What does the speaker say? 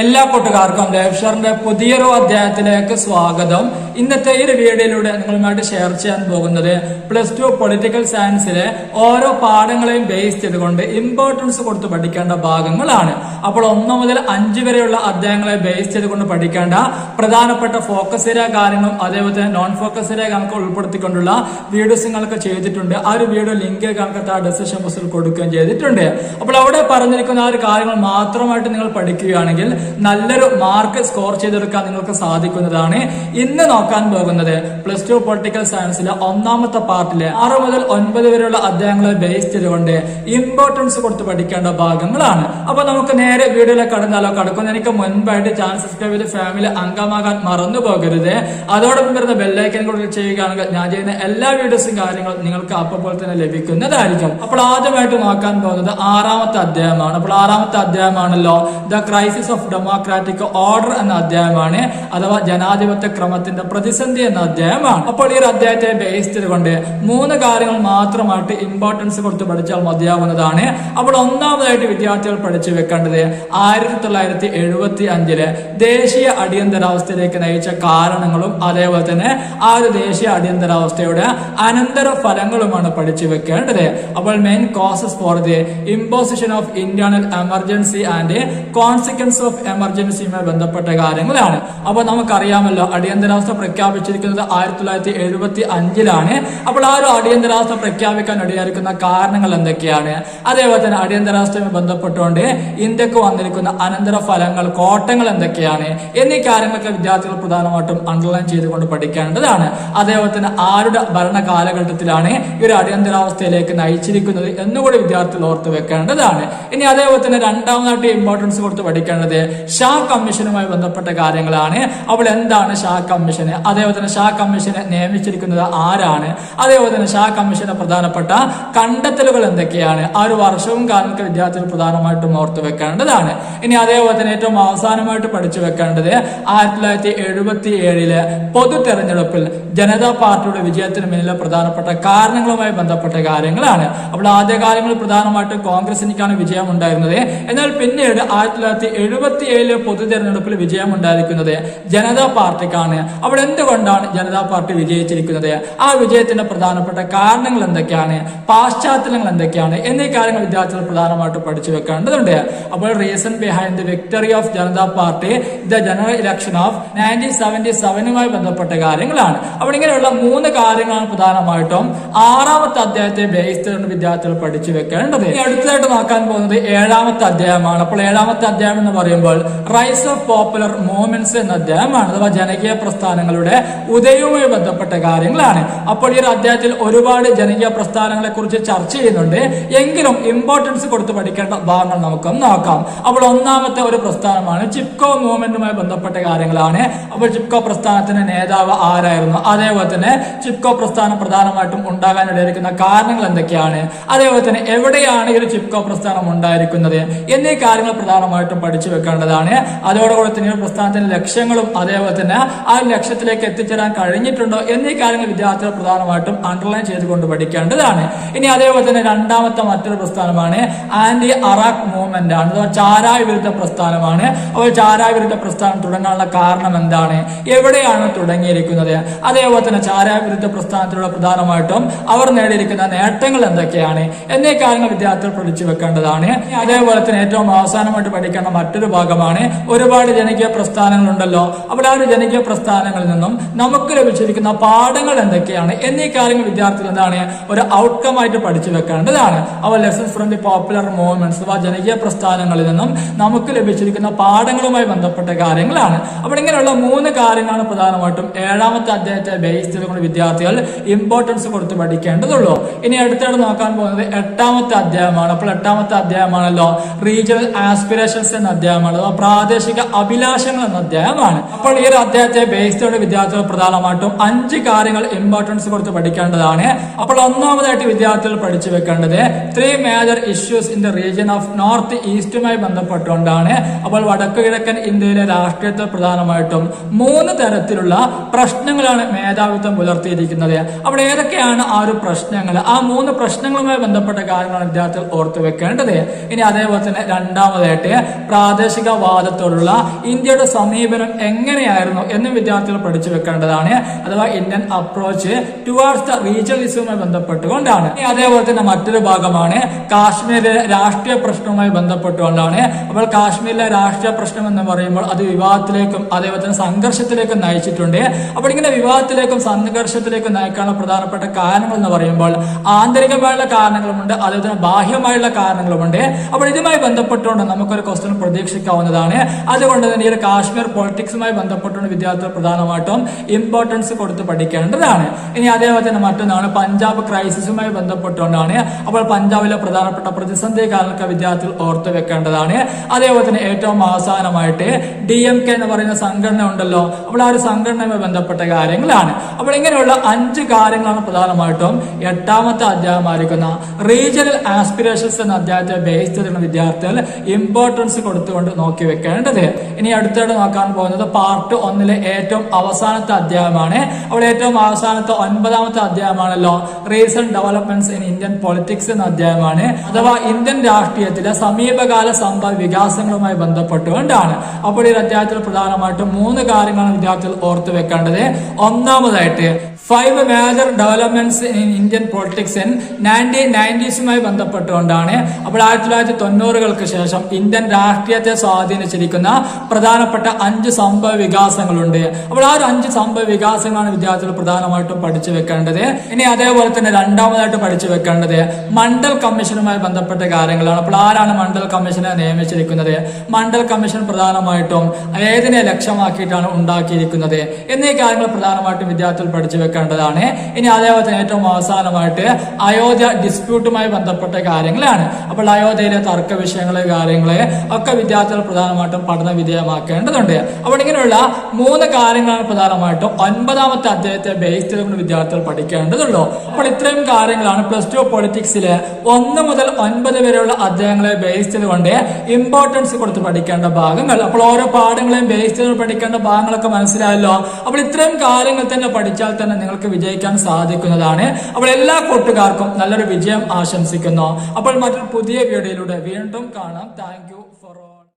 എല്ലാ കൂട്ടുകാർക്കും ലേഫ്ഷറിന്റെ പുതിയൊരു അധ്യായത്തിലേക്ക് സ്വാഗതം. ഇന്നത്തെ ഈ വീഡിയോയിലൂടെ നിങ്ങളുമായിട്ട് ഷെയർ ചെയ്യാൻ പോകുന്നത് +2 പൊളിറ്റിക്കൽ സയൻസിലെ ഓരോ പാഠങ്ങളെയും ബേസ് ചെയ്തുകൊണ്ട് ഇമ്പോർട്ടൻസ് കൊടുത്ത് പഠിക്കേണ്ട ഭാഗങ്ങളാണ്. അപ്പോൾ 1 മുതൽ 5 വരെയുള്ള അധ്യായങ്ങളെ ബേസ് ചെയ്തുകൊണ്ട് പഠിക്കേണ്ട പ്രധാനപ്പെട്ട ഫോക്കസ് ഏരിയ കാര്യങ്ങളും അതേപോലെ തന്നെ നോൺ ഫോക്കസ് ഏരിയ കണക്ക് ഉൾപ്പെടുത്തിക്കൊണ്ടുള്ള വീഡിയോസ് നിങ്ങൾക്ക് ചെയ്തിട്ടുണ്ട്. ആ ഒരു വീഡിയോ ലിങ്ക് കണക്കത്തെ ഡിസ്ക്രിപ്ഷൻ ബോക്സിൽ കൊടുക്കുകയും ചെയ്തിട്ടുണ്ട്. അപ്പോൾ അവിടെ പറഞ്ഞിരിക്കുന്ന ആ ഒരു കാര്യങ്ങൾ മാത്രമായിട്ട് നിങ്ങൾ പഠിക്കുകയാണെങ്കിൽ നല്ലൊരു മാർക്ക് സ്കോർ ചെയ്തെടുക്കാൻ നിങ്ങൾക്ക് സാധിക്കുന്നതാണ്. ഇന്ന് നോക്കാൻ പോകുന്നത് +2 പൊളിറ്റിക്കൽ സയൻസിലെ 1ാമത്തെ പാർട്ടിലെ 6 മുതൽ 9 വരെയുള്ള അധ്യായങ്ങളെ ബേസ് ചെയ്തുകൊണ്ട് ഇമ്പോർട്ടൻസ് കൊടുത്ത് പഠിക്കേണ്ട ഭാഗങ്ങളാണ്. അപ്പൊ നമുക്ക് നേരെ വീഡിയോയിലേക്ക് കടന്നാലോ? കടക്കുന്നതിന് മുൻപായിട്ട് ചാനൽ സബ്സ്ക്രൈബ് ചെയ്ത് ഫാമിലി അംഗമാകാൻ മറന്നു പോകരുത്. അതോടൊപ്പം വരുന്ന ബെല്ലൈക്കൻ കൂടി ചെയ്യുകയാണെങ്കിൽ ഞാൻ ചെയ്യുന്ന എല്ലാ വീഡിയോസും കാര്യങ്ങളും നിങ്ങൾക്ക് അപ്പോൾ തന്നെ ലഭിക്കുന്നതായിരിക്കും. അപ്പോൾ ആദ്യമായിട്ട് നോക്കാൻ പോകുന്നത് 6ാമത്തെ അധ്യായമാണ്. അപ്പോൾ 6ാമത്തെ അധ്യായമാണല്ലോ the crisis of democratic order എന്ന അധ്യായമാണ്, അഥവാ ജനാധിപത്യ ക്രമത്തിന്റെ പ്രതിസന്ധി എന്ന അധ്യായമാണ്. അപ്പോൾ ഈ ഒരു അധ്യായത്തെ ബേസ് ചെയ്തുകൊണ്ട് 3 കാര്യങ്ങൾ മാത്രമായിട്ട് ഇമ്പോർട്ടൻസ് കൊടുത്ത് പഠിച്ചാൽ മതിയാവുന്നതാണ്. അപ്പോൾ ഒന്നാമതായിട്ട് വിദ്യാർത്ഥികൾ പഠിച്ചു വെക്കേണ്ടത് 1975 ദേശീയ അടിയന്തരാവസ്ഥയിലേക്ക് നയിച്ച കാരണങ്ങളും അതേപോലെ തന്നെ ആ ഒരു ദേശീയ അടിയന്തരാവസ്ഥയുടെ അനന്തര ഫലങ്ങളുമാണ് പഠിച്ചു വെക്കേണ്ടത്. അപ്പോൾ main causes for the imposition of internal emergency and consequence of എമർജൻസിയുമായി ബന്ധപ്പെട്ട കാര്യങ്ങളാണ്. അപ്പൊ നമുക്കറിയാമല്ലോ, അടിയന്തരാവസ്ഥ പ്രഖ്യാപിച്ചിരിക്കുന്നത് 1975 അപ്പോൾ ആ ഒരു അടിയന്തരാവസ്ഥ പ്രഖ്യാപിക്കാൻ ഇടയായിരിക്കുന്ന കാരണങ്ങൾ എന്തൊക്കെയാണ്, അതേപോലെ തന്നെ അടിയന്തരാവസ്ഥയുമായി ബന്ധപ്പെട്ടുകൊണ്ട് ഇന്ത്യക്ക് വന്നിരിക്കുന്ന അനന്തര ഫലങ്ങൾ, കോട്ടങ്ങൾ എന്തൊക്കെയാണ് എന്നീ കാര്യങ്ങളൊക്കെ വിദ്യാർത്ഥികൾ പ്രധാനമായിട്ടും അണ്ടർലൈൻ ചെയ്തുകൊണ്ട് പഠിക്കേണ്ടതാണ്. അതേപോലെ തന്നെ ആരുടെ ഭരണ കാലഘട്ടത്തിലാണ് ഈ ഒരു അടിയന്തരാവസ്ഥയിലേക്ക് നയിച്ചിരിക്കുന്നത് എന്നുകൂടി വിദ്യാർത്ഥികൾ ഓർത്ത് വെക്കേണ്ടതാണ്. ഇനി അതേപോലെ തന്നെ രണ്ടാമതായിട്ട് ഇമ്പോർട്ടൻസ് കൊടുത്ത് പഠിക്കേണ്ടത് ഷാ കമ്മീഷനുമായി ബന്ധപ്പെട്ട കാര്യങ്ങളാണ്. അപ്പോൾ എന്താണ് ഷാ കമ്മീഷൻ, അതേപോലെ തന്നെ ഷാ കമ്മീഷനെ നിയമിച്ചിരിക്കുന്നത് ആരാണ്, അതേപോലെ തന്നെ ഷാ കമ്മീഷന്റെ പ്രധാനപ്പെട്ട കണ്ടെത്തലുകൾ എന്തൊക്കെയാണ്, ആ ഒരു വർഷവും കാലങ്ങൾക്ക് വിദ്യാർത്ഥികൾ പ്രധാനമായിട്ടും ഓർത്ത് വെക്കേണ്ടതാണ്. ഇനി അതേപോലെ തന്നെ ഏറ്റവും അവസാനമായിട്ട് പഠിച്ചു വെക്കേണ്ടത് 1977 പൊതു തെരഞ്ഞെടുപ്പിൽ ജനതാ പാർട്ടിയുടെ വിജയത്തിന് പിന്നിലെ പ്രധാനപ്പെട്ട കാരണങ്ങളുമായി ബന്ധപ്പെട്ട കാര്യങ്ങളാണ്. അപ്പോൾ ആദ്യകാലങ്ങളിൽ പ്രധാനമായിട്ടും കോൺഗ്രസിനാണ് വിജയം ഉണ്ടായിരുന്നത്. എന്നാൽ പിന്നീട് 1977 പൊതു തെരഞ്ഞെടുപ്പിൽ വിജയം ഉണ്ടായിരിക്കുന്നത് ജനതാ പാർട്ടിക്കാണ്. അപ്പോൾ എന്തുകൊണ്ടാണ് ജനതാ പാർട്ടി വിജയിച്ചിരിക്കുന്നത്, ആ വിജയത്തിന്റെ പ്രധാനപ്പെട്ട കാരണങ്ങൾ എന്തൊക്കെയാണ്, പാശ്ചാത്തലങ്ങൾ എന്തൊക്കെയാണ് എന്നീ കാര്യങ്ങൾ വിദ്യാർത്ഥികൾ പ്രധാനമായിട്ട് പഠിച്ചു വെക്കേണ്ടതുണ്ട്. അപ്പോൾ reason behind the victory of Janata party the general election of 1977 ബന്ധപ്പെട്ട കാര്യങ്ങളാണ്. അപ്പോൾ ഇങ്ങനെയുള്ള 3 കാര്യങ്ങളാണ് പ്രധാനമായിട്ടും 6ാമത്തെ അധ്യായത്തെ ബേസ് ചെയ്തുകൊണ്ട് വിദ്യാർത്ഥികൾ പഠിച്ചു വെക്കേണ്ടത്. അടുത്തതായിട്ട് നോക്കാൻ പോകുന്നത് 7ാമത്തെ അധ്യായമാണ്. അപ്പോൾ 7ാമത്തെ അധ്യായം എന്ന് പറയുമ്പോൾ റൈസ് ഓഫ് പോപ്പുലർ മൂവ്മെന്റ്സ് എന്ന അധ്യായമാണ്, അഥവാ ജനകീയ പ്രസ്ഥാനങ്ങളുടെ ഉദയവുമായി ബന്ധപ്പെട്ട കാര്യങ്ങളാണ്. അപ്പോൾ ഈ ഒരു അധ്യായത്തിൽ ഒരുപാട് ജനകീയ പ്രസ്ഥാനങ്ങളെ കുറിച്ച് ചർച്ച ചെയ്യുന്നുണ്ട്. എങ്കിലും ഇമ്പോർട്ടൻസ് കൊടുത്ത് പഠിക്കേണ്ട ഭാഗങ്ങൾ നമുക്കൊന്ന് നോക്കാം. അപ്പോൾ ഒന്നാമത്തെ ഒരു പ്രസ്ഥാനമാണ് ചിപ്കോ മൂവ്മെന്റുമായി ബന്ധപ്പെട്ട കാര്യങ്ങളാണ്. അപ്പോൾ ചിപ്കോ പ്രസ്ഥാനത്തിന്റെ നേതാവ് ആരായിരുന്നു, അതേപോലെ തന്നെ ചിപ്കോ പ്രസ്ഥാനം പ്രധാനമായിട്ടും ഉണ്ടാകാനിടയിരിക്കുന്ന കാരണങ്ങൾ എന്തൊക്കെയാണ്, അതേപോലെ തന്നെ എവിടെയാണ് ഈ ഒരു ചിപ്കോ പ്രസ്ഥാനം ഉണ്ടായിരിക്കുന്നത് എന്നീ കാര്യങ്ങൾ പ്രധാനമായിട്ടും പഠിച്ചു വെക്കേണ്ടതാണ്. അതോടുകൂടി തന്നെ പ്രസ്ഥാനത്തിന്റെ ലക്ഷ്യങ്ങളും അതേപോലെ തന്നെ ആ ലക്ഷ്യത്തിലേക്ക് എത്തിച്ചേരാൻ കഴിഞ്ഞിട്ടുണ്ടോ എന്നീ കാര്യങ്ങൾ വിദ്യാർത്ഥികൾ പ്രധാനമായിട്ടും അണ്ടർലൈൻ ചെയ്തുകൊണ്ട് പഠിക്കേണ്ടതാണ്. ഇനി അതേപോലെ തന്നെ രണ്ടാമത്തെ മറ്റൊരു പ്രസ്ഥാനമാണ് ആന്റി അറാഖ് മൂവ്മെന്റ് ആണ്, അഥവാ ചാരായ വിരുദ്ധ പ്രസ്ഥാനമാണ്. അപ്പോൾ ചാരായ വിരുദ്ധ പ്രസ്ഥാനം തുടങ്ങാനുള്ള കാരണം എന്താണ്, എവിടെയാണ് തുടങ്ങിയിരിക്കുന്നത്, അതേപോലെ തന്നെ ചാരായ വിരുദ്ധ പ്രസ്ഥാനത്തിലൂടെ പ്രധാനമായിട്ടും അവർ നേടിയിരിക്കുന്ന നേട്ടങ്ങൾ എന്തൊക്കെയാണ് എന്നീ കാര്യങ്ങൾ വിദ്യാർത്ഥികൾ പഠിച്ചു വെക്കേണ്ടതാണ്. അതേപോലെ തന്നെ ഏറ്റവും അവസാനമായിട്ട് പഠിക്കേണ്ട മറ്റൊരു ഭാഗമാണ് ഒരുപാട് ജനകീയ പ്രസ്ഥാനങ്ങൾ ഉണ്ടല്ലോ. അപ്പോൾ ആ ഒരു ജനകീയ പ്രസ്ഥാനങ്ങളിൽ നിന്നും നമുക്ക് ലഭിച്ചിരിക്കുന്ന പാഠങ്ങൾ എന്തൊക്കെയാണ് എന്നീ കാര്യങ്ങൾ വിദ്യാർത്ഥികൾ എന്താണ് ഒരു ഔട്ട്കം ആയിട്ട് പഠിച്ചു വെക്കേണ്ടതാണ്. അപ്പോൾ lessons from the popular movements, അഥവാ ജനകീയ പ്രസ്ഥാനങ്ങളിൽ നിന്നും നമുക്ക് ലഭിച്ചിരിക്കുന്ന പാഠങ്ങളുമായി ബന്ധപ്പെട്ട കാര്യങ്ങളാണ്. അപ്പോൾ ഇങ്ങനെയുള്ള 3 കാര്യങ്ങളാണ് പ്രധാനമായിട്ടും 7ാമത്തെ അധ്യായത്തെ ബേസ് ചെയ്തുകൊണ്ട് വിദ്യാർത്ഥികൾ ഇമ്പോർട്ടൻസ് കൊടുത്ത് പഠിക്കേണ്ടതുള്ളൂ. ഇനി അടുത്തായിട്ട് നോക്കാൻ പോകുന്നത് 8ാമത്തെ അധ്യായമാണ്. അപ്പോൾ 8ാമത്തെ അധ്യായമാണല്ലോ റീജിയണൽ ആസ്പിറേഷൻസ് എന്ന അധ്യായമാണ്, അഥവാ പ്രാദേശിക അഭിലാഷങ്ങൾ എന്ന അധ്യായമാണ്. അപ്പോൾ ഈ ഒരു അധ്യായത്തെ ബേസ് ചെയ്തുകൊണ്ട് പഠിക്കേണ്ട വിദ്യാർത്ഥികൾ പ്രധാനമായിട്ടും 5 കാര്യങ്ങൾ ഇമ്പോർട്ടൻസ് കൊടുത്ത് പഠിക്കേണ്ടതാണ്. അപ്പോൾ ഒന്നാമതായിട്ട് വിദ്യാർത്ഥികൾ പഠിച്ചു വെക്കേണ്ടത് 3 major issues in the region of north ഈസ്റ്റുമായി ബന്ധപ്പെട്ടുകൊണ്ടാണ്. അപ്പോൾ വടക്കു കിഴക്കൻ ഇന്ത്യയിലെ രാഷ്ട്രീയത്തിൽ പ്രധാനമായിട്ടും 3 തരത്തിലുള്ള പ്രശ്നങ്ങളാണ് മേധാവിത്വം പുലർത്തിയിരിക്കുന്നത്. അപ്പോൾ ഏതൊക്കെയാണ് ആ ഒരു പ്രശ്നങ്ങൾ? ആ 3 പ്രശ്നങ്ങളുമായി ബന്ധപ്പെട്ട കാര്യങ്ങളാണ് വിദ്യാർത്ഥികൾ ഓർത്തു വെക്കേണ്ടത്. ഇനി അതേപോലെ തന്നെ രണ്ടാമതായിട്ട് പ്രാദേശികവാദത്തോടുള്ള ഇന്ത്യയുടെ സമീപനം എങ്ങനെയായിരുന്നു എന്നും വിദ്യാർത്ഥികൾ പഠിച്ചു വെക്കേണ്ടതാണ്. അഥവാ ഇന്ത്യൻ അപ്രോച്ച് ടുവാർഡ്സ് ദ റീജിയണലിസവുമായി ബന്ധപ്പെട്ടുകൊണ്ടാണ്. ഇനി അതേപോലെ തന്നെ മറ്റൊരു ഭാഗമാണ് കാശ്മീരിലെ രാഷ്ട്രീയ പ്രശ്നവുമായി ബന്ധപ്പെട്ടുകൊണ്ടാണ്. അപ്പോൾ കാശ്മീരിലെ രാഷ്ട്രീയ പ്രശ്നം എന്ന് പറയുമ്പോൾ അത് വിവാദത്തിലേക്കും അതേപോലെ തന്നെ സംഘർഷത്തിലേക്കും നയിച്ചിട്ടുണ്ട്. അപ്പോൾ ഇങ്ങനെ വിവാദത്തിലേക്കും സംഘർഷത്തിലേക്കും നയിക്കാനുള്ള പ്രധാനപ്പെട്ട കാരണങ്ങൾ എന്ന് പറയുമ്പോൾ ആന്തരികമായുള്ള കാരണങ്ങളുമുണ്ട്, അതേപോലെ തന്നെ ബാഹ്യമായുള്ള കാരണങ്ങളുമുണ്ട്. അപ്പോൾ ഇതുമായി ബന്ധപ്പെട്ടുകൊണ്ട് നമുക്കൊരു ക്വസ്റ്റ്യൻ പ്രതീക്ഷിക്കാവുന്നതാണ്. അതുകൊണ്ട് തന്നെ ഈ ഒരു കാശ്മീർ പൊളിറ്റിക്സുമായി ബന്ധപ്പെട്ടുകൊണ്ട് വിദ്യാർത്ഥികൾ പ്രധാനമായിട്ടും ഇമ്പോർട്ടൻസ് കൊടുത്ത് പഠിക്കേണ്ടതാണ്. ഇനി അതേപോലെ തന്നെ മറ്റൊന്നാണ് പഞ്ചാബ് ക്രൈസിസുമായി ബന്ധപ്പെട്ടുകൊണ്ടാണ്. അപ്പോൾ പഞ്ചാബിലെ പ്രധാനപ്പെട്ട പ്രതിസന്ധി കാരണമൊക്കെ വിദ്യാർത്ഥികൾ ഓർത്തു വെക്കേണ്ടതാണ്. അതേപോലെ തന്നെ ഏറ്റവും അവസാനമായിട്ട് DMK എന്ന് പറയുന്ന സംഘടന ഉണ്ടല്ലോ, അപ്പോൾ ആ ഒരു സംഘടനയുമായി ബന്ധപ്പെട്ട കാര്യങ്ങളാണ്. അപ്പോൾ ഇങ്ങനെയുള്ള 5 കാര്യങ്ങളാണ് പ്രധാനമായിട്ടും 8ാമത്തെ അധ്യായമായിരിക്കുന്ന റീജിയണൽ ആസ്പിറേഷൻസ് എന്ന അധ്യായത്തെ ബേസ് ചെയ്തിട്ടുള്ള വിദ്യാർത്ഥികൾ ഇമ്പോർട്ടൻസ് കൊടുത്തുകൊണ്ട് നോക്കി വെക്കേണ്ടത്. ഇനി അടുത്തായിട്ട് നോക്കാൻ പോകുന്നത് പാർട്ട് 1 ഏറ്റവും അവസാനത്തെ അധ്യായമാണ്. അപ്പോൾ ഏറ്റവും അവസാനത്തെ 9ാമത്തെ അധ്യായമാണല്ലോ recent developments in Indian politics എന്ന അധ്യായമാണ്. അഥവാ ഇന്ത്യൻ രാഷ്ട്രീയത്തിലെ സമീപകാല സംഭവ വികാസങ്ങളുമായി ബന്ധപ്പെട്ടുകൊണ്ടാണ്. അപ്പോൾ ഈ അധ്യായത്തിൽ പ്രധാനമായിട്ടും 3 കാര്യങ്ങളാണ് വിദ്യാർത്ഥികൾ ഓർത്തു വെക്കേണ്ടത്. ഒന്നാമതായിട്ട് 5 major developments in Indian politics in 1990s ബന്ധപ്പെട്ടുകൊണ്ടാണ്. അപ്പോൾ 1990-കൾക്ക് ശേഷം ഇന്ത്യൻ രാഷ്ട്രീയത്തെ സ്വാധീനിച്ചിരിക്കുന്ന പ്രധാനപ്പെട്ട 5 സംഭവ വികാസങ്ങളുണ്ട്. അപ്പോൾ ആ ഒരു 5 സംഭവ വികാസങ്ങളാണ് വിദ്യാർത്ഥികൾ പ്രധാനമായിട്ടും പഠിച്ചു വെക്കേണ്ടത്. ഇനി അതേപോലെ തന്നെ രണ്ടാമതായിട്ട് പഠിച്ചു വെക്കേണ്ടത് മണ്ഡൽ കമ്മീഷനുമായി ബന്ധപ്പെട്ട കാര്യങ്ങളാണ്. അപ്പോൾ ആരാണ് മണ്ഡൽ കമ്മീഷനെ നിയമിച്ചിരിക്കുന്നത്? മണ്ഡൽ കമ്മീഷൻ പ്രധാനമായിട്ടും ഏതിനെ ലക്ഷ്യമാക്കിയിട്ടാണ് ഉണ്ടാക്കിയിരിക്കുന്നത് എന്നീ കാര്യങ്ങൾ പ്രധാനമായിട്ടും വിദ്യാർത്ഥികൾ പഠിച്ചു വെക്കേണ്ടതാണ്. ഇനി അതേപോലെ തന്നെ ഏറ്റവും അവസാനമായിട്ട് അയോധ്യ ഡിസ്പ്യൂട്ടുമായി ബന്ധപ്പെട്ട കാര്യങ്ങളാണ്. അപ്പോൾ അയോധ്യയിലെ തർക്ക വിഷയങ്ങളെ കാര്യങ്ങളെ ഒക്കെ വിദ്യാർത്ഥികൾ പ്രധാനമായിട്ടും പഠന വിധേയമാക്കേണ്ടതുണ്ട്. അപ്പോൾ ഇങ്ങനെയുള്ള 3 കാര്യങ്ങളാണ് പ്രധാനമായിട്ടും 9ാമത്തെ അധ്യായത്തെ ബേസ് ചെയ്തുകൊണ്ട് വിദ്യാർത്ഥികൾ പഠിക്കേണ്ടതുള്ളൂ. അപ്പോൾ ഇത്രയും കാര്യങ്ങളാണ് +2 പൊളിറ്റിക്സിലെ 1 മുതൽ 9 വരെയുള്ള അധ്യായങ്ങളെ ബേസ് ചെയ്തുകൊണ്ട് ഇമ്പോർട്ടൻസ് കൊടുത്ത് പഠിക്കേണ്ട ഭാഗങ്ങൾ. അപ്പോൾ ഓരോ പാഠങ്ങളെയും ബേസ് ചെയ്ത് പഠിക്കേണ്ട ഭാഗങ്ങളൊക്കെ മനസ്സിലായല്ലോ. അപ്പോൾ ഇത്രയും കാര്യങ്ങൾ തന്നെ പഠിച്ചാൽ തന്നെ നിങ്ങൾക്ക് വിജയിക്കാൻ സാധിക്കുന്നതാണ്. അപ്പോൾ എല്ലാ കൂട്ടുകാർക്കും നല്ലൊരു വിജയം ആശംസിക്കുന്നു. അപ്പോൾ മറ്റൊരു പുതിയ വീഡിയോയിലൂടെ വീണ്ടും കാണാം. Thank you.